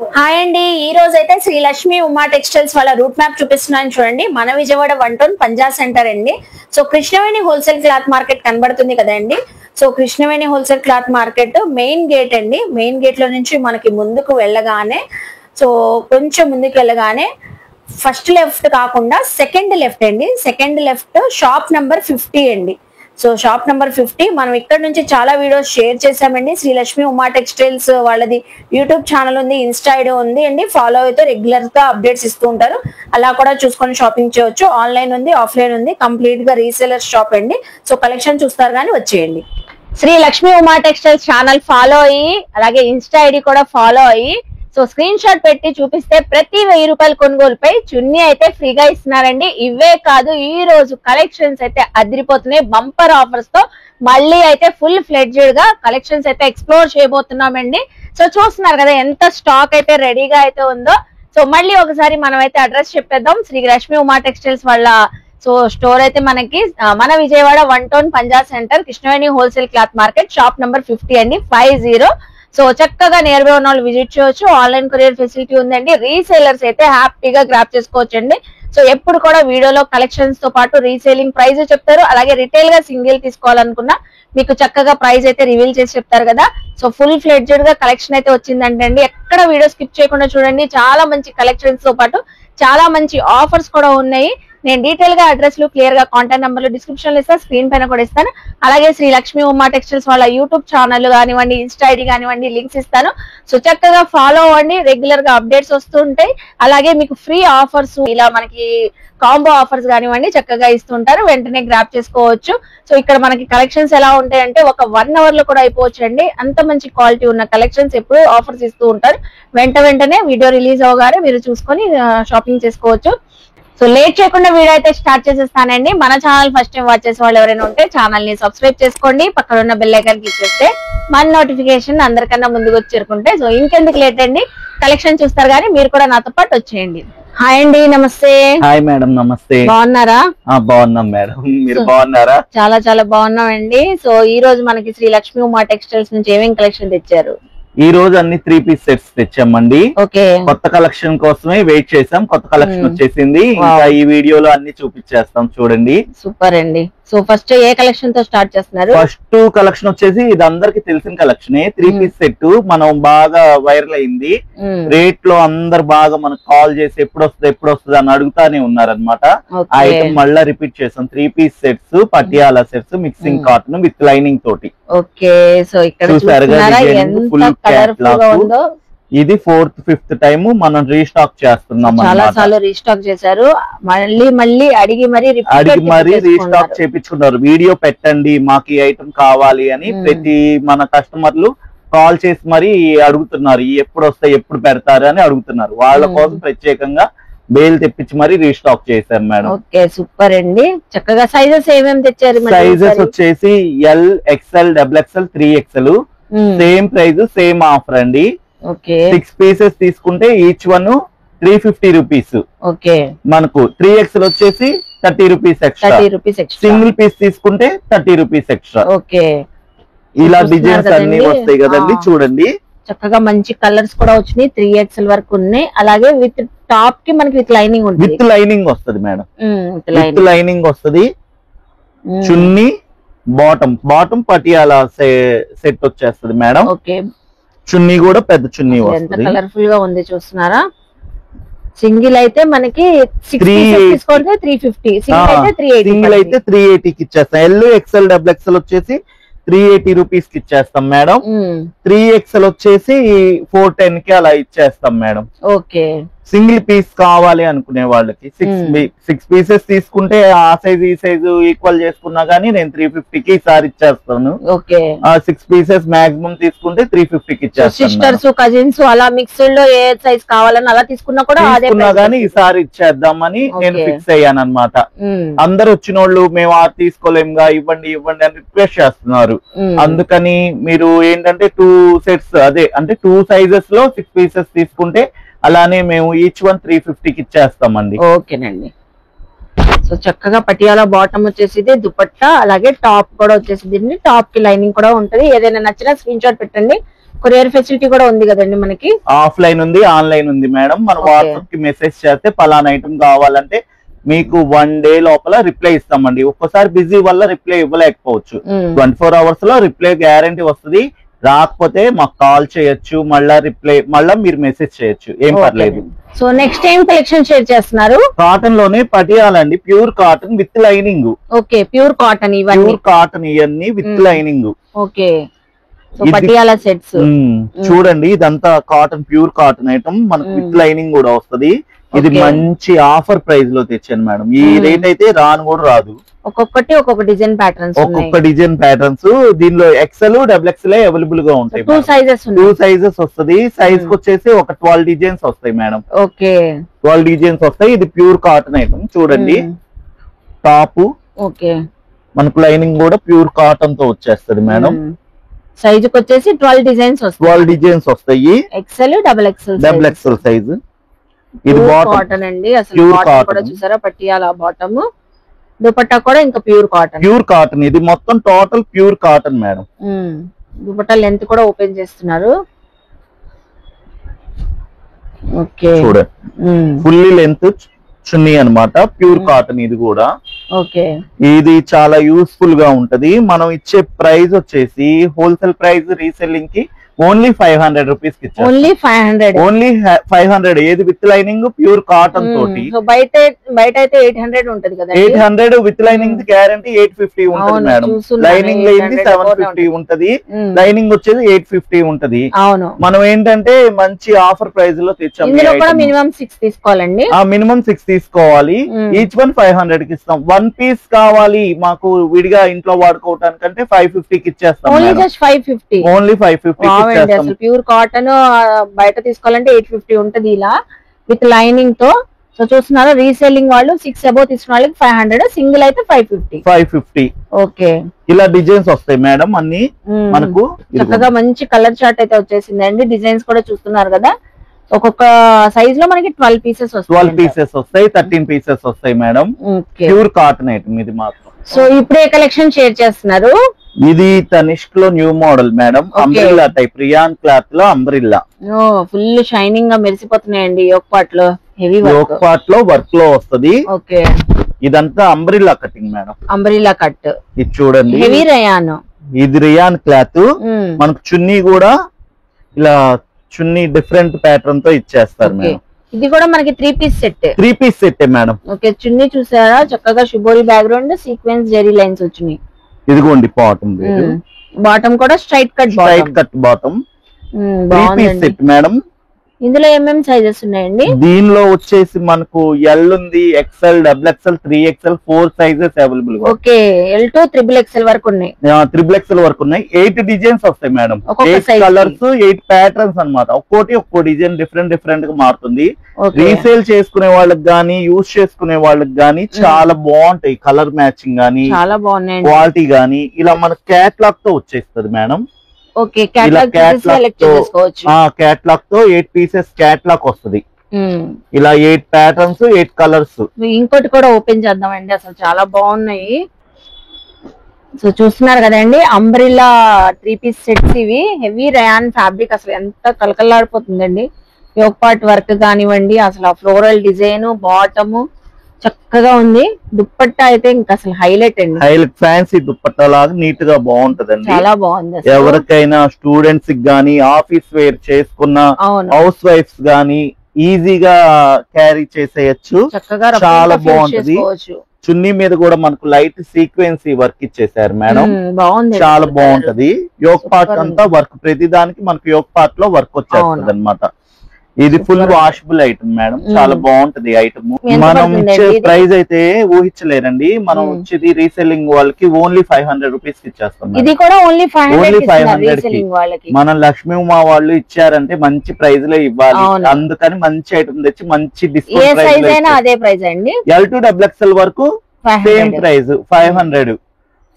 Hi అండి, ఈ రోజు అయితే శ్రీ లక్ష్మి ఉమా టెక్స్టైల్స్ వాళ్ళ రూట్ మ్యాప్ చూపిస్తున్నాను చూడండి. మన విజయవాడ 1 టౌన్ పంజా సెంటర్ అండి. So Krishnaveni wholesale cloth market కనబడుతుంది కదండి. So Krishnaveni wholesale cloth market main gate అండి. మెయిన్ గేట్ లో నుంచి మనకి ముందుకు వెళ్ళగానే, సో కొంచెం ముందుకు వెళ్ళగానే ఫస్ట్ లెఫ్ట్ కాకుండా సెకండ్ లెఫ్ట్ అండి. సెకండ్ లెఫ్ట్ షాప్ నంబర్ 50 అండి. సో షాప్ నంబర్ 50 మనం ఇక్కడ నుంచి చాలా వీడియోస్ షేర్ చేసామండి. శ్రీ లక్ష్మి ఉమా టెక్స్టైల్స్ వాళ్ళది యూట్యూబ్ ఛానల్ ఉంది, ఇన్స్టా ఐడి ఉంది అండి. ఫాలో అయితే రెగ్యులర్ గా అప్డేట్స్ ఇస్తూ ఉంటారు. అలా కూడా చూసుకొని షాపింగ్ చేయొచ్చు. ఆన్లైన్ ఉంది, ఆఫ్లైన్ ఉంది, కంప్లీట్ గా రీసేలర్ షాప్ అండి. సో కలెక్షన్ చూస్తారు కానీ వచ్చేయండి. Sri Lakshmi Uma textiles channel follow అయ్యి, అలాగే ఇన్స్టా ఐడి కూడా ఫాలో అయ్యి, సో స్క్రీన్ షాట్ పెట్టి చూపిస్తే ప్రతి 1000 రూపాయల కొనుగోలుపై చున్నీ అయితే ఫ్రీగా ఇస్తున్నారండి. ఇవే కాదు, ఈ రోజు కలెక్షన్స్ అయితే అదిరిపోతున్నాయి. బంపర్ ఆఫర్స్ తో మళ్ళీ అయితే ఫుల్ ఫ్లెడ్జెడ్ గా కలెక్షన్స్ అయితే ఎక్స్ప్లోర్ చేయబోతున్నామండి. సో చూస్తున్నారు కదా ఎంత స్టాక్ అయితే రెడీగా అయితే ఉందో. సో మళ్ళీ ఒకసారి మనం అయితే అడ్రస్ చెప్పేద్దాం. శ్రీ లక్ష్మి ఉమా టెక్స్టైల్స్ వాళ్ళ సో స్టోర్ అయితే మనకి మన Vijayawada 1 town Panja centre Krishnaveni wholesale cloth market shop number 50 అండి, 50. సో చక్కగా నియర్ బై ఉన్న వాళ్ళు విజిట్ చేయొచ్చు. ఆన్లైన్ కొరియర్ ఫెసిలిటీ ఉందండి. రీసేలర్స్ అయితే హ్యాపీగా గ్రాప్ చేసుకోవచ్చు అండి. సో ఎప్పుడు కూడా వీడియోలో కలెక్షన్స్ తో పాటు రీసేలింగ్ ప్రైస్ చెప్తారు. అలాగే రిటైల్ గా సింగిల్ తీసుకోవాలనుకున్నా మీకు చక్కగా ప్రైస్ అయితే రివీల్ చేసి చెప్తారు కదా. సో ఫుల్ ఫ్లెడ్జెడ్ గా కలెక్షన్ అయితే వచ్చిందంటే అండి, ఎక్కడ వీడియో స్కిప్ చేయకుండా చూడండి. చాలా మంచి కలెక్షన్స్ తో పాటు చాలా మంచి ఆఫర్స్ కూడా ఉన్నాయి. నేను డీటెయిల్ గా అడ్రస్ లు క్లియర్ గా కాంటాక్ట్ నెంబర్లు డిస్క్రిప్షన్ లో ఇస్తాను, స్క్రీన్ పైన కూడా ఇస్తాను. అలాగే శ్రీ లక్ష్మి ఉమా టెక్స్టైల్స్ వాళ్ళ యూట్యూబ్ ఛానల్ కానివ్వండి, ఇన్స్టా ఐడి కానివ్వండి, లింక్స్ ఇస్తాను. సో చక్కగా ఫాలో అవ్వండి. రెగ్యులర్ గా అప్డేట్స్ వస్తుంటాయి. అలాగే మీకు ఫ్రీ ఆఫర్స్, ఇలా మనకి కాంబో ఆఫర్స్ కానివ్వండి చక్కగా ఇస్తుంటారు. వెంటనే గ్రాప్ చేసుకోవచ్చు. సో ఇక్కడ మనకి కలెక్షన్స్ ఎలా ఉంటాయంటే ఒక 1 అవర్ లో కూడా అయిపోవచ్చు అండి. అంత మంచి క్వాలిటీ ఉన్న కలెక్షన్స్ ఎప్పుడు ఆఫర్స్ ఇస్తూ ఉంటారు. వెంటనే వీడియో రిలీజ్ అవగానే మీరు చూసుకొని షాపింగ్ చేసుకోవచ్చు. సో లేట్ చేయకుండా వీడియో అయితే స్టార్ట్ చేసేస్తానండి. మన ఛానల్ ఫస్ట్ టైం వాచ్ చేసే వాళ్ళు ఎవరైనా ఉంటే ఛానల్ ని సబ్స్క్రైబ్ చేసుకోండి. పక్కన ఉన్న బెల్ ఐకాన్ క్లిక్ చేస్తే మన నోటిఫికేషన్ అందరికన్నా ముందుకు వచ్చి చేరుకుంటే, సో ఇంకెందుకు లేట్ అండి, కలెక్షన్ చూస్తారు కానీ మీరు కూడా నాతో పాటు వచ్చేయండి. హాయ్ అండి, నమస్తే. హాయ్ మేడం, నమస్తే. బాగున్నారా? బాగున్నాం మేడం, మీరు బాగున్నారా? చాలా చాలా బాగున్నాం అండి. సో ఈ రోజు మనకి శ్రీ లక్ష్మి ఉమా టెక్స్టైల్స్ నుంచి ఏమేమి కలెక్షన్ తెచ్చారు? ఈ రోజు అన్ని 3 పీస్ సెట్స్ తెచ్చామండి. కొత్త కలెక్షన్ కోసమే వెయిట్ చేసాం. కొత్త కలెక్షన్ వచ్చేసింది. ఇంకా ఈ వీడియోలో అన్ని చూపించేస్తాం, చూడండి. సూపర్ అండి. సో ఫస్ట్ ఏ కలెక్షన్ తో స్టార్ట్ చేస్తున్నారు? ఫస్ట్ కలెక్షన్ వచ్చేసి ఇది అందరికి తెలిసిన కలెక్షన్, 3 పీస్ సెట్. మనం బాగా వైరల్ అయింది. రేట్ లో అందరు బాగా మనకు కాల్ చేసి ఎప్పుడు వస్తుంది అని అడుగుతానే ఉన్నారనమాట. ఆ ఐటమ్ మళ్ళా రిపీట్ చేసాం. 3 piece sets, Patiala sets, mixing cotton with lining తోటి. ఓకే, సో ఇక్కడ చూస్తున్నారా ఎంత కలర్ఫుల్ గా ఉందో. ఇది 4th 5th టైం మనం రీస్టాక్ చేస్తున్నాం. చాలా సార్లు రీస్టాక్ చేశారు. మళ్ళీ అడిగి మరి రీస్టాక్ చేపించుకున్నారు. వీడియో పెట్టండి మాకు ఈ ఐటమ్ కావాలి అని ప్రతి మన కస్టమర్లు కాల్ చేసి మరి అడుగుతున్నారు. ఎప్పుడు వస్తాయి, ఎప్పుడు పెడతారు అని అడుగుతున్నారు. వాళ్ళ కోసం ప్రత్యేకంగా బేల్ తెప్పించి మరి రీస్టాక్ చేశారు మేడం. ఓకే, సూపర్ అండి. చక్కగా సైజెస్ ఏమేమి తెచ్చారు? సైజెస్ వచ్చేసి L, XL, XXL, 3XL. Same price, same offer అండి. 6 పీసెస్ తీసుకుంటే ఈచ్ వన్ 350 రూపీస్. ఓకే, మనకు 3XL వచ్చేసి 30 రూపీస్ ఎక్స్ట్రా. సింగిల్ పీస్ తీసుకుంటే 30 రూపీస్ ఎక్స్ట్రా. ఓకే, ఇలా డిజైన్స్ అన్ని వస్తాయి కదండి, చూడండి. చక్కగా మంచి కలర్స్ కూడా వచ్చినాయి. 3XL వరకు ఉన్నాయి. అలాగే విత్ టాప్ కి మనకి విత్ లైనింగ్ ఉంటుంది. విత్ లైనింగ్ వస్తుంది మేడం. విత్ లైనింగ్ వస్తుంది. చున్నీ, బాటం పటియాలా సెట్ వచ్చేస్తుంది మేడం. ఓకే, చున్నీ కూడా పెద్ద చున్నీ ఎంత కలర్ఫుల్ గా ఉంది చూస్తున్నారా. సింగిల్ అయితే మనకి 350, సింగిల్ అయితే 380కి ఇచ్చేస్తాం. L, XL, XXL వచ్చేసి 380 రూపీస్ కి ఇచ్చేస్తాం మేడం. 3XL వచ్చేసి 410 కి అలా ఇచ్చేస్తాం మేడం. ఓకే, సింగిల్ పీస్ కావాలి అనుకునే వాళ్ళకి 6 పీసెస్ తీసుకుంటే ఆ సైజ్ ఈ సైజు ఈక్వల్ చేసుకున్నా గానీ నేను 350కి ఈసారి ఇచ్చేస్తాను. 6 పీసెస్ మాక్సిమం తీసుకుంటే 350కి ఇచ్చేస్తాను. సిస్టర్స్, కజిన్స్ అలా మిక్స్డ్ లో ఏ సైజ్ కావాలని అలా తీసుకున్నా కూడా గానీ ఈసారి ఇచ్చేద్దామని నేను ఫిక్స్ అయ్యాను అనమాట. అందరు వచ్చిన వాళ్ళు మేము ఆ తీసుకోలేముగా, ఇవ్వండి అని రిక్వెస్ట్ చేస్తున్నారు. అందుకని మీరు ఏంటంటే 2 సెట్స్ అదే అంటే 2 సైజెస్ లో 6 పీసెస్ తీసుకుంటే అలానే మేము ఈచ్ వన్ 350కి ఇచ్చేస్తామండి. ఓకేనండి. సో చక్కగా పటియాలా బాటమ్ వచ్చేసి దుపట్టా, అలాగే టాప్ కూడా వచ్చేసి టాప్ కి లైనింగ్ కూడా ఉంటది. ఏదైనా నచ్చినా స్క్రీన్ షాట్ పెట్టండి. కొరియర్ ఫెసిలిటీ కూడా ఉంది కదండి మనకి. ఆఫ్లైన్ ఉంది, ఆన్లైన్ ఉంది మేడం. మన వాట్సాప్ కి మెసేజ్ చేస్తే పలానా ఐటమ్ కావాలంటే మీకు 1 డే లోపల రిప్లై ఇస్తామండి. ఒక్కసారి బిజీ వల్ల రిప్లై ఇవ్వలేకపోవచ్చు. 24 hours లో రిప్లై గ్యారంటీ వస్తుంది. రాకపోతే మాకు కాల్ చేయొచ్చు, మళ్ళా మీరు మెసేజ్ చేయొచ్చు, ఏం పర్లేదు. So next time collection share చేస్తున్నారు. కాటన్ లోనే పటియాలండి, pure cotton with lining. Okay, pure cotton ఇవన్నీ, ప్యూర్ కాటన్ ఇవన్నీ with lining. Okay, so Patiala sets చూడండి. ఇదంతా కాటన్, ప్యూర్ కాటన్ ఐటమ్, మనకు విత్ లైనింగ్ కూడా వస్తది. ఇది మంచి ఆఫర్ ప్రైస్ లో తెచ్చాను మేడం. ఈ రేట్ అయితే రాను కూడా రాదు. ఒక్కొక్కటి ఒక్కొక్క డిజైన్ ప్యాటర్న్స్, ఒక్కొక్క డిజైన్ ప్యాటర్న్స్. దీనిలో ఎక్సెల్, XXL అవైలబుల్ గా ఉంటాయి. 2 సైజెస్ వస్తుంది. సైజ్ కి వచ్చేసి ఒక 12 డిజైన్స్ వస్తాయి మేడం. ఓకే, 12 డిజైన్స్ వస్తాయి. ఇది ప్యూర్ కాటన్ ఐటమ్. చూడండి, టాప్, ఓకే, మనకు లైనింగ్ కూడా ప్యూర్ కాటన్ తో వచ్చేస్తుంది మేడం. సైజ్ కి వచ్చేసి 12 డిజైన్స్ వస్తాయి. 12 డిజైన్స్ వస్తాయి. XL, XXL size. ఇది కాటన్ అండి. అసలు కాటన్ కూడా చూసారా, పట్టియాలా బాటమ్, దుపట్టా కూడా ఇంకా ప్యూర్ కాటన్. ఇది మొత్తం total pure cotton madam. Dupatta length కూడా ఓపెన్ చేస్తున్నారు. ఓకే, చూడండి, ఫుల్లీ లెంత్ చున్నీ అన్నమాట, ప్యూర్ కాటన్. ఇది కూడా ఓకే, ఇది చాలా యూస్ఫుల్ గా ఉంటది. మనం ఇచ్చే ప్రైస్ వచ్చేసి హోల్సేల్ ప్రైస్ రీసెల్లింగ్ కి ఓన్లీ 500 రూపీస్ కి ఇచ్చారు. ఓన్లీ 500. ఏది విత్ లైనింగ్ ప్యూర్ కాటన్ తోటి. బయట అయితే 800 ఉంటది కదా. 800 విత్ లైనింగ్ గ్యారంటీ 850 ఉంటది మేడం. లైనింగ్ లేనిది 750 ఉంటది. లైనింగ్ వచ్చేది 850 ఉంటది. మనం ఏంటంటే మంచి ఆఫర్ ప్రైస్ లో తెచ్చాము. మినిమం 6 తీసుకోవాలండి. మినిమం 6 తీసుకోవాలి. ఈచ్ వన్ 500 కి ఇస్తాం. 1 పీస్ కావాలి మాకు విడిగా ఇంట్లో వాడుకోవటానికంటే 550 కి ఇచ్చేస్తాం. ఓన్లీ 550. ప్యూర్ కాటన్ బయట తీసుకోవాలంటే 850 ఉంటది ఇలా విత్ లైనింగ్ తో. సో చూస్తున్నారు, రీసేలింగ్ వాళ్ళు 6 అబౌవ్ తీసుకున్న వాళ్ళకి 500, సింగిల్ అయితే 550. ఓకే, ఇలా డిజైన్స్ వస్తాయి మేడం అన్ని మనకు. చక్కగా మంచి కలర్ చార్ట్ అయితే వచ్చేసిందండి. డిజైన్స్ కూడా చూస్తున్నారు కదా. ఒక్కొక్క సైజ్ లో మనకి 12 పీసెస్ వస్తాయి. 12 పీసెస్ వస్తాయి, 13 పీసెస్ వస్తాయి మేడం. ప్యూర్ కాటన్ ఐటమ్ ఇది మాత్రం. సో ఇప్పుడే కలెక్షన్ షేర్ చేస్తున్నారు. ఇది తనిష్క్ లో new model madam. Umbrella type, rayon cloth లో అంబ్రిల్లా. ఫుల్ షైనింగ్ గా మెరిసిపోతున్నాయండి. యోక్ పార్ట్ లో హెవీ యోక్ పార్ట్ లో వర్క్ లో వస్తది. ఓకే, ఇదంతా umbrella cutting madam. Umbrella cut. ఇది చూడండి, హెవీ రియాన్. ఇది రియాన్ క్లాత్. మనకు చున్నీ కూడా ఇలా చున్నీ డిఫరెంట్ ప్యాటర్న్ తో ఇచ్చేస్తారు మేడం. ఇది కూడా మనకి 3 piece set. 3 piece set madam. Okay, chunni చూసారా, చక్కగా shibori background, sequence zari lines వచ్చినాయి. ఇదిగోండి బాటమ్. బాటమ్ కూడా straight cut bottom. 3 piece set madam. ఇందులో ఏమేమి సైజెస్ ఉన్నాయండి? దీనిలో వచ్చేసి మనకు L ఉంది, XL, XXL, 3XL, 4 sizes available. Okay, L to XXL వరకు ఉన్నాయి. XXL వరకు ఉన్నాయి. 8 డిజైన్స్ వస్తాయి మేడం. 8 కలర్స్, 8 ప్యాటర్న్స్ అన్నమాట. ఒక్కో డిజైన్ డిఫరెంట్ గా మారుతుంది. రీసేల్ చేసుకునే వాళ్ళకి గానీ, యూజ్ చేసుకునే వాళ్ళకి గానీ చాలా బాగుంటాయి. కలర్ మ్యాచింగ్ గానీ, చాలా బాగున్నాయి. క్వాలిటీ గానీ ఇలా మన క్యాట్లాగ్ తో వచ్చేస్తుంది మేడం. ఓకే, క్యాట్లాగ్ సెలెక్ట్ చేసుకోవచ్చు. క్యాట్లాగ్ తో 8 పీసెస్ క్యాట్లాగ్ వస్తుంది. ఇలా 8 ప్యాటర్న్స్, 8 కలర్స్. ఇంకోటి కూడా ఓపెన్ చేద్దామండి. అసలు చాలా బాగున్నాయి. సో చూస్తున్నారు కదండి, అంబ్రిల్లా 3 పీస్ సెట్స్ ఇవి. Heavy rayon fabric. అసలు ఎంత కలకలాడిపోతుందండి. యోక్ పార్ట్ వర్క్ కానివ్వండి, అసలు ఫ్లోరల్ డిజైన్, బాటమ్ చక్కగా ఉంది. దుప్పట్టా అయితే ఇంకా అసలు హైలైట్ అండి. హైలైట్ ఫ్యాన్సీ దుప్పట్టా లాగా నీట్ గా బాగుంటదండి. చాలా బాగుంది. ఎవరికైనా స్టూడెంట్స్ కి గానీ, ఆఫీస్ వేర్ చేసుకున్న హౌస్ వైఫ్స్ గానీ ఈజీగా క్యారీ చేసేయచ్చు. చాలా బాగుంటది. చున్నీ మీద కూడా మనకు లైట్ సీక్వెన్సీ వర్క్ ఇచ్చేసారు మేడం. చాలా బాగుంటది. యోక్ పార్ట్ అంతా వర్క్, ప్రతి దానికి మనకు యోక్ పార్ట్ లో వర్క్ వచ్చేస్తుంది అనమాట. ఇది ఫుల్ వాషబుల్ ఐటమ్ మేడం. చాలా బాగుంటది ఐటమ్. మనం ఇచ్చే ప్రైస్ అయితే ఊహించలేరండి. మనం వచ్చేది రీసెల్లింగ్ వాళ్ళకి ఓన్లీ 500 రూపీస్ ఇచ్చేస్తాం. ఇది కూడా ఓన్లీ 500 కి. మన లక్ష్మీ ఉమా వాళ్ళు ఇచ్చారంటే మంచి ప్రైస్ లో ఇవ్వాలి. అందుకని మంచి ఐటమ్ తెచ్చి మంచి డిస్కౌంట్ ప్రైస్ అండి. L to XXL వరకు సేమ్ ప్రైస్ 500.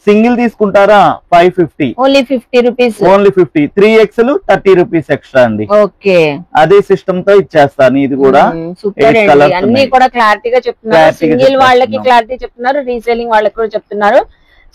సింగిల్ తీసుకుంటారా 550. Only 50 rupees. Only 50. 3XL 30 rupees extra అండి. ఓకే, అదే సిస్టమ్ తో ఇచ్చేస్తాను. ఇది కూడా అన్ని కూడా క్లారిటీగా చెప్తున్నారు. సింగిల్ వాళ్ళకి క్లారిటీ చెప్తున్నారు, రీసేలింగ్ వాళ్ళకి కూడా చెప్తున్నారు.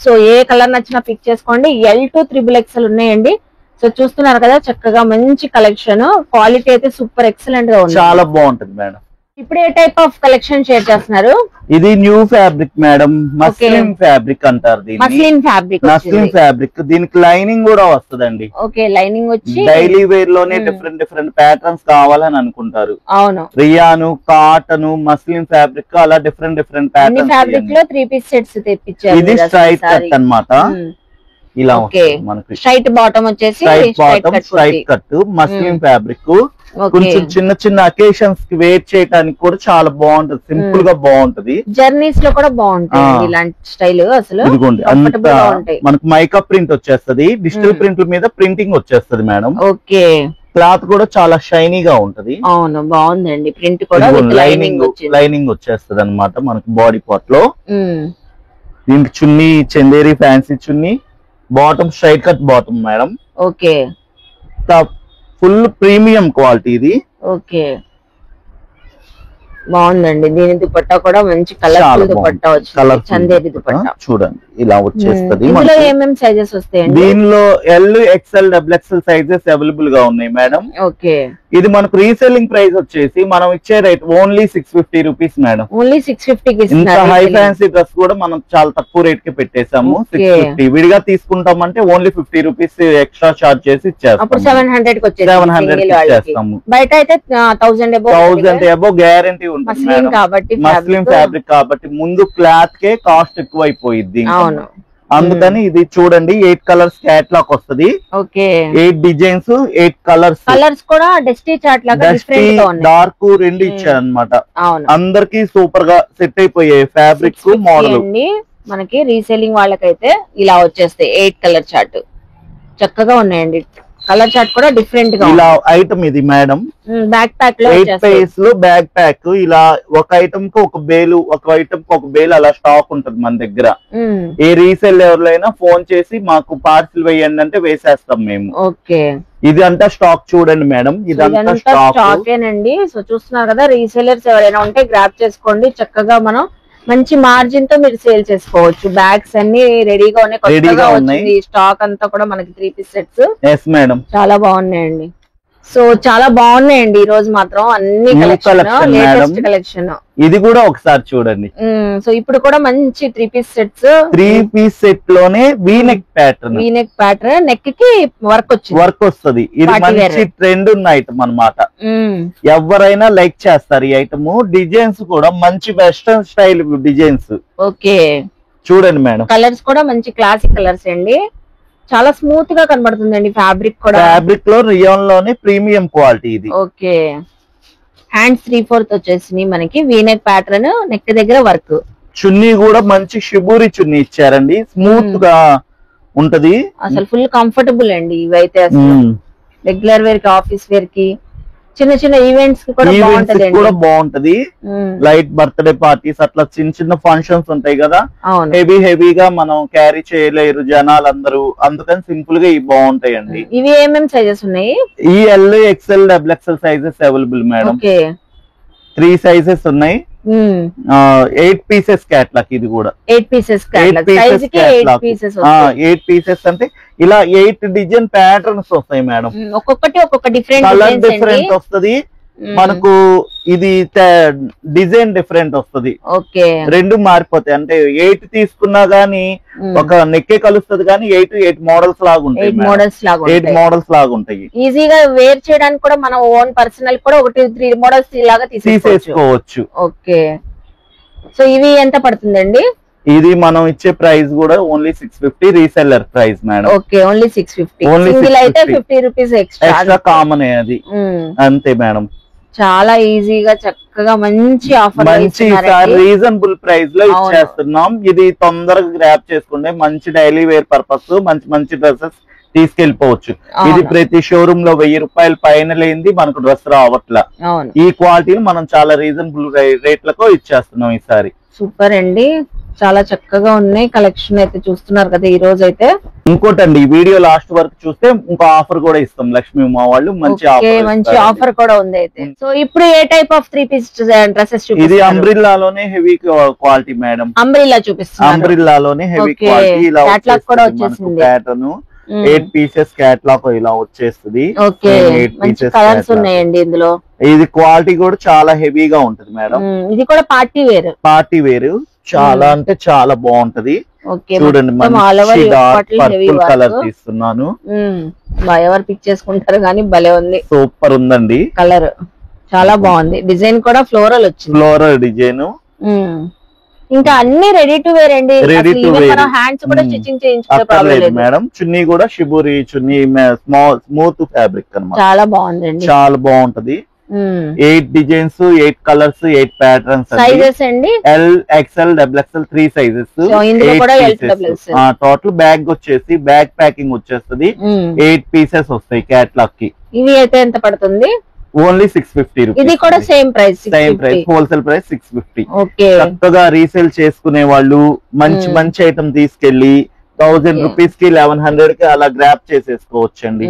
సో ఏ కలర్ నచ్చినా పిక్ చేసుకోండి. L to XXL ఉన్నాయండి. సో చూస్తున్నారు కదా చక్కగా మంచి కలెక్షన్, క్వాలిటీ అయితే సూపర్ ఎక్సలెంట్ గా ఉంది, చాలా బాగుంటది మేడం. ఇప్పుడు ఏ టైప్ ఆఫ్ కలెక్షన్ షేర్ చేస్తున్నారు? ఇది new fabric madam, muslin fabric అంటారు దీన్ని. మస్లిన్ ఫ్యాబ్రిక్, మస్లిన్ ఫ్యాబ్రిక్, దీనికి లైనింగ్ కూడా వస్తదండి. ఓకే, లైనింగ్ వచ్చి డైలీ వేర్ లోనే డిఫరెంట్ డిఫరెంట్ ప్యాటర్న్స్ కావాలని అనుకుంటారు. అవును, రియాను, కాటన్, మస్లిన్ ఫ్యాబ్రిక్ అలా డిఫరెంట్ డిఫరెంట్ ప్యాటర్న్స్. ఫ్యాబ్రిక్ లో 3 పీస్ సెట్స్ తెప్పించారు. ఇది స్ట్రైట్ కట్ అన్నమాట. ఇలా మనకి స్ట్రైట్ బాటమ్ వచ్చేసి స్ట్రైట్ కట్ మస్లిన్ ఫ్యాబ్రిక్. కొంచెం చిన్న చిన్న అకేషన్స్ కి వేర్ చేయడానికి కూడా చాలా బాగుంటది, సింపుల్ గా బాగుంటది. జర్నీస్ లో కూడా బాగుంటుంది ఇలాంటి స్టైల్. అసలు ఇదిగోండి అంతా మనకు మైకా ప్రింట్ వచ్చేస్తది, డిజిటల్ ప్రింట్ మీద ప్రింటింగ్ వచ్చేస్తది మేడం. ఓకే, క్లాత్ కూడా చాలా షైనీగా ఉంటది. అవును, బాగుందండి. ప్రింట్ కూడా లైనింగ్ వచ్చేస్తది అన్నమాట మనకి బాడీ పార్ట్ లో. దీనికి chunni Chanderi fancy chunni, bottom straight cut bottom madam. Okay, full premium quality ఇది. ఓకే, బాగుందండి. దీని దుపట్టా కూడా మంచి కలర్ దుపట్టా వచ్చింది, చందేరి దుపట్టా. చూడండి ఇలా వచ్చేస్తది. ఇందులో ఏమేం సైజెస్ వస్తాయండి? దీనిలో L, XL, double XL sizes available గా ఉన్నాయి మేడం. ఓకే, ఇది మనకు రీసెల్లింగ్ ప్రైస్ వచ్చేసి మనం ఇచ్చే rate only 650 rupees madam. Only 650 ఇంత హై ఫ్యాన్సీ డ్రెస్ కూడా మనం చాలా తక్కువ రేట్ కి పెట్టేసాము. 650 విడిగా తీసుకుంటామంటే ఓన్లీ 50 రూపీస్ ఎక్స్ట్రా చార్జ్ చేసి ఇచ్చేస్తాము. 700 కి వచ్చేది. 700 కి ఇచ్చేస్తాము. బయట అయితే 1000 అబౌవ్ గ్యారంటీ ఉంటుంది మేడం. మస్లిన్ ఫ్యాబ్రిక్ కాబట్టి ముందు క్లాత్ కే కాస్ట్ ఎక్కువ అయిపోయింది. అవును, అందుకని ఇది చూడండి 8 కలర్స్ క్యాట్లాగ్ వస్తది. ఓకే, 8 డిజైన్స్, 8 కలర్స్ కూడా డస్టీ చార్ట్ లాగా డిఫరెంట్ గా ఉన్నాయి. డార్క్ రెండు ఇచ్చారు అన్నమాట. అవును, అందరికి సూపర్ గా సెట్ అయిపోయే ఫ్యాబ్రిక్ మోడల్. మనకి రీసెల్లింగ్ వాళ్ళకైతే ఇలా వచ్చేస్తాయి 8 కలర్ చార్ట్. చక్కగా ఉన్నాయండి. కలర్ చార్ట్ కూడా డిఫరెంట్ గా ఇలా ఐటమ్ ఇది మేడం. బ్యాక్ ప్యాక్ లో 8 పేస్ లో బ్యాక్ ప్యాక్. ఇలా ఒక ఐటమ్ కి ఒక బేలు, ఒక ఐటమ్ కి ఒక బేలు అలా స్టాక్ ఉంటది మన దగ్గర. ఏ రీసెల్ ఎవరైనా ఫోన్ చేసి మాకు పార్సిల్ వేయండి అంటే వేసేస్తాం మేము. ఓకే, ఇది అంతా స్టాక్ చూడండి మేడం, ఇదంతా స్టాక్ ఏనండి. సో చూస్తున్నారు కదా, రీసెలర్స్ ఎవరైనా ఉంటే గ్రాప్ చేసుకోండి. చక్కగా మనం మంచి మార్జిన్ తో మీరు సేల్ చేసుకోవచ్చు. బ్యాగ్స్ అన్ని రెడీగా ఉన్నాయి. స్టాక్ అంతా కూడా మనకి 3 పీస్ సెట్స్. ఎస్ మేడం, చాలా బాగున్నాయండి. సో చాలా బాగున్నాయండి ఈ రోజు మాత్రం అన్ని లేటెస్ట్ కలెక్షన్. ఇది కూడా ఒకసారి చూడండి. సో ఇప్పుడు కూడా మంచి 3 పీస్ సెట్స్. 3 పీస్ సెట్ లోనే వీనెక్ ప్యాటర్న్, నెక్ కి వర్క్ వస్తుంది. ఇది మంచి ట్రెండ్ ఉన్న ఐటమ్ అన్నమాట. ఎవరైనా లైక్ చేస్తారు ఈ ఐటమ్. డిజైన్స్ కూడా మంచి వెస్టర్న్ స్టైల్ డిజైన్స్. ఓకే, చూడండి మేడం. కలర్స్ కూడా మంచి క్లాసిక్ కలర్స్ అండి. చాలా స్మూత్ గా కనబడుతుందండి ఫ్యాబ్రిక్ కూడా. ఫ్యాబ్రిక్ లో రియాన్ లోనే ప్రీమియం క్వాలిటీ ఇది. ఓకే, హ్యాండ్స్ 3/4 వచ్చేసి మనకి వీనెక్ ప్యాటర్న్, నెక్ దగ్గర వర్క్. చున్నీ కూడా మంచి షిబూరి చున్నీ ఇచ్చారండి, స్మూత్ గా ఉంటది. అసలు ఫుల్ కంఫర్టబుల్ అండి ఇవైతే. అసలు రెగ్యులర్ వేర్ కి, ఆఫీస్ వేర్ కి, చిన్న చిన్న ఈవెంట్స్ కి కూడా బాగుంటది. లైట్ బర్త్డే పార్టీస్ అట్లా చిన్న చిన్న ఫంక్షన్స్ ఉంటాయి కదా, హెవీగా మనం క్యారీ చేయలేరు జనాలందరూ, అందుకని సింపుల్ గా ఇవి బాగుంటాయండి. ఇవి ఏమేమి సైజెస్ ఉన్నాయి? ఈ L, XL, double XL sizes available madam. 3 sizes ఉన్నాయి. 8 పీసెస్ క్యాట్లాగ్. ఇది కూడా 8 పీసెస్ క్యాట్లాగ్. 8 పీసెస్ అంటే ఇలా 8 డిజైన్ ప్యాటర్న్స్ వస్తాయి మేడం. ఒక్కొక్కటి ఒక్కొక్క డిఫరెంట్ వస్తుంది మనకు. ఇది డిజైన్ డిఫరెంట్ వస్తుంది. ఓకే, రెండు మారిపోతాయి. అంటే 8 తీసుకున్నా గానీ ఒక నెక్కే కలుస్తుంది కానీ 8 మోడల్స్ లాగా ఉంటాయి. 8 మోడల్స్ లాగా ఉంటాయి. ఈజీగా వేర్ చేయడానికి కూడా మనం ఓన్ పర్సనల్ కూడా 3 మోడల్స్ లాగా తీసేసుకోవచ్చు. ఓకే, సో ఇవి ఎంత పడుతుందండి? ఇది మనం ఇచ్చే ప్రైస్ కూడా only 650 reseller price madam. Okay, only 650. Single అయితే 50 రూపీస్ ఎక్స్ట్రా కామన్ అది. అంతే మేడం. చాలా ఈజీగా చక్కగా మంచి ఆఫర్, మంచి రీజనబుల్ ప్రైస్ లో ఇచ్చేస్తున్నాం. ఇది తొందరగా గ్రాప్ చేసుకుంటే మంచి డైలీ వేర్ పర్పస్ మంచి డ్రెస్సెస్ తీసుకెళ్లిపోవచ్చు. ఇది ప్రతి షోరూమ్ లో 1000 రూపాయలు పైన లేనిది మనకు డ్రెస్ రావట్లా. ఈ క్వాలిటీని మనం చాలా రీజనబుల్ రేట్లకు ఇచ్చేస్తున్నాం ఈసారి. సూపర్ అండి, చాలా చక్కగా ఉన్నాయి కలెక్షన్ అయితే. చూస్తున్నారు కదా ఈ రోజు అయితే. ఇంకోటండి, ఈ వీడియో లాస్ట్ వరకు చూస్తే ఇంకో ఆఫర్ కూడా ఇస్తాం లక్ష్మీ మా వాళ్ళు. మంచి ఆఫర్ కూడా ఉంది అయితే. సో ఇప్పుడు ఏ టైప్ ఆఫ్ 3 పీస్ డ్రెస్సెస్? ఇది అంబ్రిల్లాలోనే హెవీ క్వాలిటీ మేడం. అంబ్రిల్లా చూపిస్తున్నారు. అంబ్రిల్లాలోనే హెవీ క్వాలిటీ. ఇలా కూడా వచ్చేసింది ప్యాటర్న్. 8 పీసెస్ క్యాట్లాగ్ ఇలా వచ్చేస్తుంది. ఓకే, మంచి కలర్స్ ఉన్నాయండి ఇందులో. ఇది క్వాలిటీ కూడా చాలా హెవీగా ఉంటది మేడం. ఇది కూడా పార్టీ వేర్. పార్టీ వేర్ చాలా అంటే చాలా బాగుంటది. చూడండి మంచి డార్క్ పర్పుల్ కలర్ తీస్తున్నాను. ఎవరు పిక్ చేసుకుంటారు కానీ భలే ఉంది, సూపర్ ఉందండి కలర్, చాలా బాగుంది. డిజైన్ కూడా ఫ్లోరల్ వచ్చింది, ఫ్లోరల్ డిజైన్. ఇంకా అన్ని రెడీ టు వేర్ అండి. రెడీ టు వేర్, హ్యాండ్స్ కూడా స్టిచ్చింగ్ చేయించుకోలేదు మేడం. చున్నీ కూడా షిబురి చున్నీ, స్మూత్ ఫ్యాబ్రిక్ అన్నమాట. చాలా బాగుందండి, చాలా బాగుంటది. 8 డిజైన్స్, 8 కలర్స్, 8 ప్యాటర్న్స్. సైజెస్ అండి L, XL, double XL 3 sizes. Total bag వచ్చేసి బ్యాగ్ ప్యాకింగ్ వచ్చేస్తుంది. 8 పీసెస్ వస్తాయి క్యాట్లాగ్ కి. ఇవి అయితే ఎంత పడుతుంది? Only 650 rupees. ఇది కూడా same price, wholesale price 650. Okay, చక్కగా రీసేల్ చేసుకునే వాళ్ళు మంచి మంచి ఐటమ్ తీసుకెళ్లి 1000 రూపీస్ కి 1100 కి అలా గ్రాప్ చేసేసుకోవచ్చండి.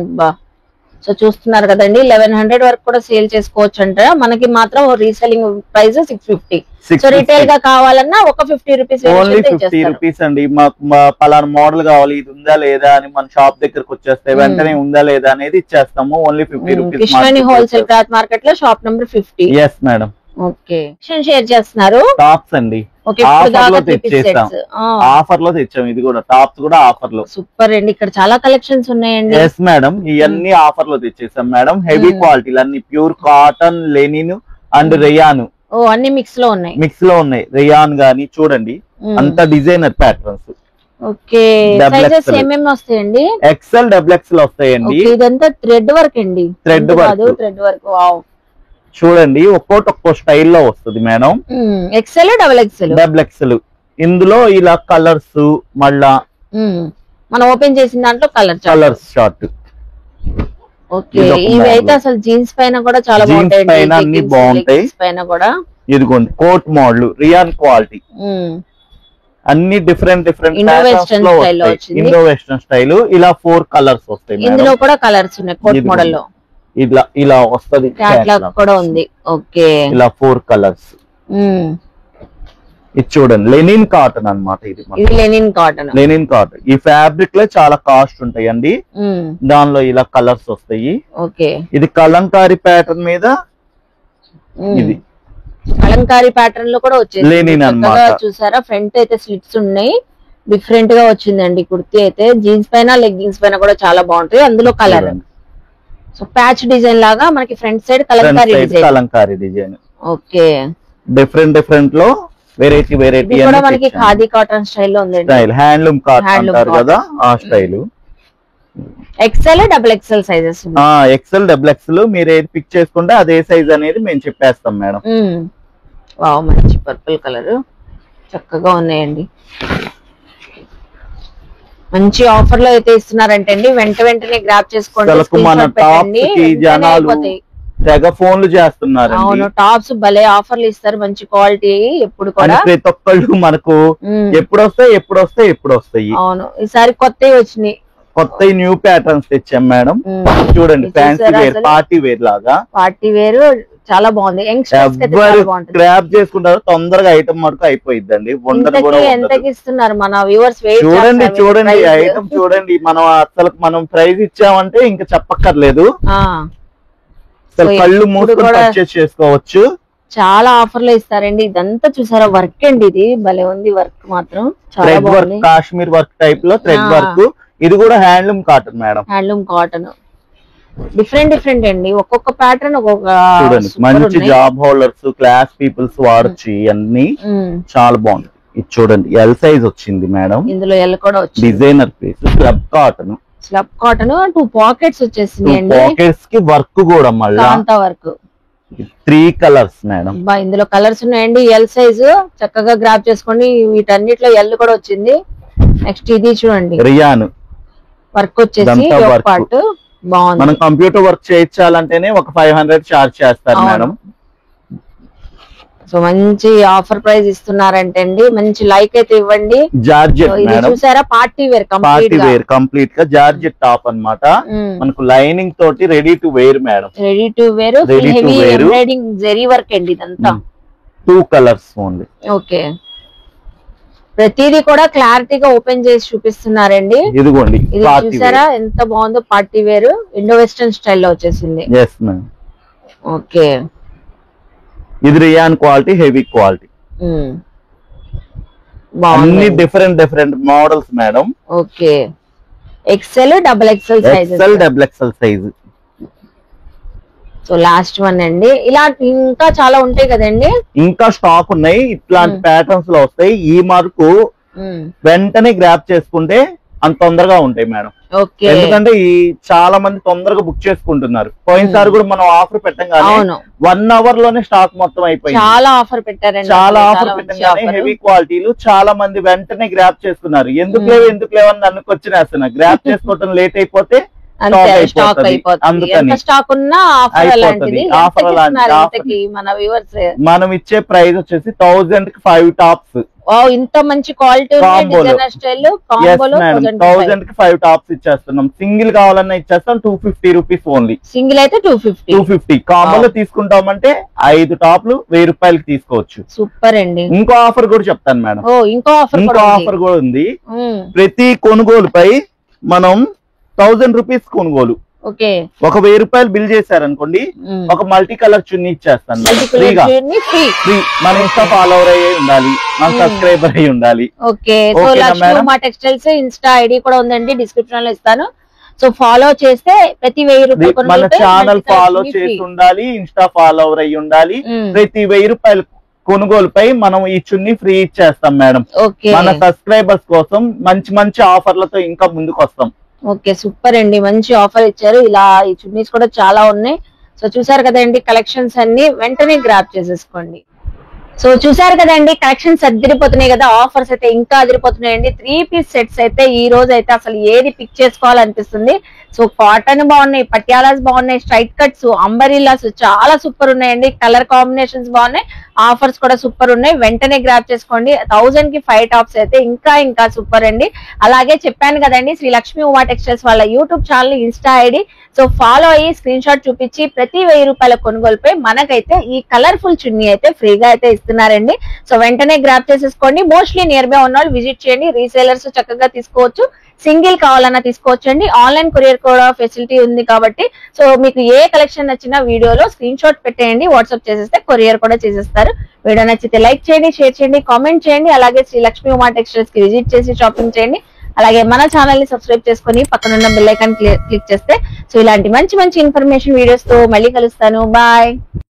సో చూస్తున్నారు కదండి, 1100 వరకు కూడా సేల్ చేసుకోవచ్చు అంట. మనకి మాత్రం రీసెల్లింగ్ ప్రైస్ 650. సో రిటైల్ గా కావాలన్నా ఒక 50 రూపీస్, ఓన్లీ 50 రూపీస్ అండి. మాకు పలానా మోడల్ కావాలి, ఇది ఉందా లేదా అని మన షాప్ దగ్గరకు వచ్చేస్తే వెంటనే ఉందా లేదా అనేది ఇచ్చేస్తాము. Only 50 rupees. Krishnaveni wholesale cloth market లో shop number 50. Yes madam. Okay, share చేస్తున్నారు. టాప్స్ అండి, ఆఫర్ లో తెచ్చేస్తాం. ఆఫర్ లో తెచ్చాం. ఇది కూడా టాప్స్ కూడా ఆఫర్ లో. సూపర్ అండి, ఇక్కడ చాలా కలెక్షన్స్ ఉన్నాయండి. ఎస్ మేడం, ఇవన్నీ ఆఫర్ లో తెచ్చేసాం మేడం. హెవీ క్వాలిటీలు అన్ని pure cotton, Lenin and rayon. అన్ని మిక్స్ లో ఉన్నాయి. మిక్స్ లో ఉన్నాయి. రేయాన్ గానీ చూడండి, అంత డిజైనర్ ప్యాటర్న్స్. ఓకే, సైజెస్ ఏమేమి వస్తాయండి? ఎక్స్ఎల్, డబుల్ ఎక్స్ఎల్ వస్తాయండి. ఇదంతా థ్రెడ్ వర్క్ అండి, థ్రెడ్ వర్క్. వావ్, చూడండి ఒక్కో స్టైల్లో వస్తుంది మేడం. XL, double XL. ఇందులో ఇలా కలర్స్, మళ్ళా మనం ఓపెన్ చేసిన దాంట్లో కలర్స్ షార్ట్. ఓకే, ఇవి అయితే అసలు జీన్స్ పైన కూడా చాలా బాగుంటాయి. పైన కూడా ఇదిగోండి కోట్ మోడల్, రియాన్ క్వాలిటీ, అన్ని డిఫరెంట్ ఇండో వెస్టర్న్ స్టైల్. ఇలా 4 కలర్స్ వస్తాయి. ఇందులో కూడా కలర్స్ ఉన్నాయి కోట్ మోడల్ లో. ఇలా వస్తది, కూడా ఉంది. ఓకే, ఇలా 4 కలర్స్. ఇది చూడండి లెనిన్ కాటన్ అన్నమాట. ఇది లెనిన్ కాటన్. ఈ ఫ్యాబ్రిక్ లో చాలా కాస్ట్ ఉంటాయండి. దానిలో ఇలా కలర్స్ వస్తాయి. ఓకే, ఇది కలంకారీ ప్యాటర్న్ మీద, ఇది కలంకారీ ప్యాటర్న్ లో కూడా వచ్చేది లెనిన్ అన్నమాట. చూసారా, ఫ్రంట్ అయితే స్లిట్స్ ఉన్నాయి. డిఫరెంట్ గా వచ్చిందండి కుర్తీ అయితే. జీన్స్ పైన, లెగ్గింగ్స్ పైన కూడా చాలా బాగుంటాయి. అందులో కలర్, సో ప్యాచ్ డిజైన్ లాగా మనకి front side Kalamkari design. Okay, different లో వెరైటీ కూడా మనకి ఖాదీ కాటన్ స్టైల్లో ఉంది. హ్యాండ్లూమ్ కాటన్ అంటారు కదా, ఆ style. XL, double XL sizes. XL, double XL మీరు ఏది పిక్ చేసుకుంటే అదే సైజ్ అనేది మేము చెప్పేస్తాం మేడం. వావ్, మంచి పర్పుల్ కలర్, చక్కగా ఉన్నాయండి. మంచి ఆఫర్ లో అయితే ఇస్తున్నారంటే అండి, వెంటనే గ్రాప్ చేసుకోండి. మన టాప్ కి జనాలు తెగ ఫోన్లు చేస్తున్నారు. అవును, టాప్స్ భలే ఆఫర్లు ఇస్తారు, మంచి క్వాలిటీ. ఎప్పుడు కూడా ప్రతి ఒక్కళ్ళు మనకు ఎప్పుడు వస్తాయి. అవును, ఈసారి కొత్తవి వచ్చినాయి. కొత్త న్యూ ప్యాటర్న్స్ తెచ్చాం మేడం. చూడండి, ఫ్యాన్సీ వేర్, పార్టీ వేర్ లాగా. పార్టీ వేర్ చాలా బాగుంది. గ్రాప్ చేసుకుంటారు తొందరగా, ఐటమ్ మటుకు అయిపోయిందండి. ఎంతకి ఇస్తున్నారు మన వ్యూవర్స్? చూడండి ఐటమ్ చూడండి. మనం ప్రైస్ ఇచ్చామంటే ఇంకా చెప్పక్కర్లేదు. కళ్ళు మూసుకొని పర్చేస్ చేసుకోవచ్చు. చాలా ఆఫర్లు ఇస్తారండి. ఇదంతా చూసారా వర్క్ అండి, ఇది భలే ఉంది. వర్క్ మాత్రం చాలా బాగుంది. కాశ్మీర్ వర్క్ టైప్ లో థ్రెడ్ వర్క్. ఇది కూడా handloom cotton madam. Handloom cotton, different అండి. ఒక్కొక్క ప్యాటర్న్ ఒక్కొక్క. చూడండి, మంచి జాబ్ హోల్డర్స్, క్లాస్ పీపుల్స్ వాడచ్చు. ఇవన్నీ చాలా బాగుంది. ఇది చూడండి, ఎల్ సైజ్ వచ్చింది మేడం. ఇందులో ఎల్ కూడా వచ్చింది. Designer piece, slub cotton. 2 pockets వచ్చేసింది. పాకెట్స్ కి వర్క్ కూడా మళ్ళీ వర్క్. 3 colours madam. ఇందులో కలర్స్ ఉన్నాయండి. ఎల్ సైజు చక్కగా గ్రాప్ చేసుకోండి. వీటన్నిటిలో ఎల్ కూడా వచ్చింది. నెక్స్ట్ ఇది చూడండి, రియాన్ వర్క్ వచ్చేసి పార్ట్ బాగుంది. మనం కంప్యూటర్ వర్క్ చేయించాలంటేనే ఒక 500 చార్జ్ చేస్తారు మేడం. సో మంచి ఆఫర్ ప్రైస్ ఇస్తున్నారంటే అండి, మంచి లైక్ అయితే ఇవ్వండి. జార్జెట్ చూసారా, పార్టీ వేర్ కంప్లీట్ గా జార్జెట్ టాప్ అన్నమాట. మనకు లైనింగ్ తోటి ready to wear madam. Ready to wear, heavy embroidering zari work అండి ఇదంతా. 2 కలర్స్ ఓన్లీ. ఓకే, ప్రతిదీ కూడా క్లారిటీగా ఓపెన్ చేసి చూపిస్తున్నారండి. ఇదిగోండి ఇది చూసారా ఎంత బాగుందో, పార్టీ వేర్ ఇండో వెస్టర్న్ స్టైల్లో వచ్చేసింది. ఓకే, ఇది రియాన్ క్వాలిటీ, హెవీ క్వాలిటీ, అన్ని different models madam. Okay, XL double XL size. So last one అండి. ఇలా ఇంకా చాలా ఉంటాయి కదండి, ఇంకా స్టాక్ ఉన్నాయి. ఇట్లాంటి ప్యాటర్న్స్ లో వస్తాయి. ఈ మార్కు వెంటనే గ్రాప్ చేసుకుంటే అంత తొందరగా ఉంటాయి మేడం. ఎందుకంటే ఈ చాలా మంది తొందరగా బుక్ చేసుకుంటున్నారు. పోయినసారి కూడా మనం ఆఫర్ పెట్టంగానే 1 అవర్ లోనే స్టాక్ మొత్తం అయిపోయింది. చాలా ఆఫర్ పెట్టారండి. చాలా ఆఫర్ పెట్టంగానే హెవీ క్వాలిటీలు చాలా మంది వెంటనే గ్రాప్ చేసుకున్నారు. ఎందుకు లేవు అని నన్ను వచ్చినేస్తున్నారు. గ్రాప్ చేసుకోవటం లేట్ అయిపోతే స్టాక్ అయిపోతుంది. స్టాక్ ఉన్నా మనం ఇచ్చే ప్రైస్ వచ్చేసి 1000 కి 5 టాప్స్. ఇంత మంచి క్వాలిటీ 1000 కి 5 టాప్స్ ఇచ్చేస్తున్నాం. సింగిల్ కావాలన్నా ఇచ్చేస్తాం 250 రూపీస్ ఓన్లీ. సింగిల్ అయితే 250. కాంబోలో తీసుకుంటామంటే 5 టాప్లు 1000 రూపాయలకి తీసుకోవచ్చు. సూపర్ అండి. ఇంకో ఆఫర్ కూడా చెప్తాను మేడం. ఇంకో ఆఫర్ కూడా ఉంది. ప్రతి కొనుగోలుపై మనం 1000 రూపీస్ కొనుగోలు, ఒక 1000 రూపాయలు బిల్ చేశారనుకోండి, ఒక మల్టీ కలర్ చున్నీ ఇచ్చేస్తాను ఫ్రీగా. మన ఇన్స్టా ఫాలోవర్ అయ్యి ఉండాలి, మన సబ్స్క్రైబర్ అయ్యి ఉండాలి. మా టెక్స్టైల్స్ ఇన్స్టా ఐడి కూడా ఉందండి, డిస్క్రిప్షన్ లో ఇస్తాను. సో ఫాలో చేస్తే ప్రతి 1000 రూపాయలు మన ఛానల్ ఫాలో చేసి ఉండాలి, ఇన్స్టా ఫాలోవర్ అయ్యి ఉండాలి. ప్రతి 1000 రూపాయలు కొనుగోలుపై మనం ఈ చున్నీ ఫ్రీ ఇచ్చేస్తాం మేడం. మన సబ్స్క్రైబర్స్ కోసం మంచి ఆఫర్లతో ఇంకా ముందుకు వస్తాం. ఓకే, సూపర్ అండి. మంచి ఆఫర్ ఇచ్చారు. ఇలా ఈ చున్నీస్ కూడా చాలా ఉన్నాయి. సో చూసారు కదండి, కలెక్షన్స్ అన్ని వెంటనే గ్రాప్ చేసేసుకోండి. సో చూసారు కదండి, కలెక్షన్స్ అదిరిపోతున్నాయి కదా, ఆఫర్స్ అయితే ఇంకా అదిరిపోతున్నాయండి. 3 పీస్ సెట్స్ అయితే ఈ రోజు అయితే అసలు ఏది పిక్ చేసుకోవాలనిపిస్తుంది. సో కాటన్ బాగున్నాయి, పటియాలాస్ బాగున్నాయి, స్ట్రైట్ కట్స్, అంబరిల్లాస్ చాలా సూపర్ ఉన్నాయండి. కలర్ కాంబినేషన్స్ బాగున్నాయి, ఆఫర్స్ కూడా సూపర్ ఉన్నాయి. వెంటనే గ్రాప్ చేసుకోండి. 1000 కి 5 టాప్స్ అయితే ఇంకా సూపర్ అండి. అలాగే చెప్పాను కదండి, శ్రీ లక్ష్మీ ఉమా టెక్స్టైల్స్ వాళ్ళ YouTube channel, Insta ID. So follow అయ్యి స్క్రీన్ షాట్ చూపించి ప్రతి 1000 రూపాయల కొనుగోలుపై మనకైతే ఈ కలర్ఫుల్ చున్నీ అయితే ఫ్రీగా అయితే ఇస్తున్నారండి. సో వెంటనే గ్రాప్ చేసేసుకోండి. మోస్ట్లీ నియర్ బై ఉన్న వాళ్ళు విజిట్ చేయండి. రీసేలర్స్ చక్కగా తీసుకోవచ్చు, సింగిల్ కావాలన్నా తీసుకోవచ్చు అండి. ఆన్లైన్ కొరియర్ కూడా ఫెసిలిటీ ఉంది కాబట్టి సో మీకు ఏ కలెక్షన్ నచ్చినా వీడియోలో స్క్రీన్ షాట్ పెట్టేయండి, వాట్సాప్ చేసేస్తే కొరియర్ కూడా చేసేస్తారు. వీడియో నచ్చితే లైక్ చేయండి, షేర్ చేయండి, కామెంట్ చేయండి. అలాగే శ్రీ లక్ష్మీ ఉమా టెక్స్టైల్స్ కి విజిట్ చేసి షాపింగ్ చేయండి. అలాగే మన ఛానల్ ని సబ్స్క్రైబ్ చేసుకుని పక్కనున్న బెల్ ఐకాన్ క్లిక్ చేస్తే సో ఇలాంటి మంచి ఇన్ఫర్మేషన్ వీడియోస్ తో మళ్ళీ కలుస్తాను. బాయ్.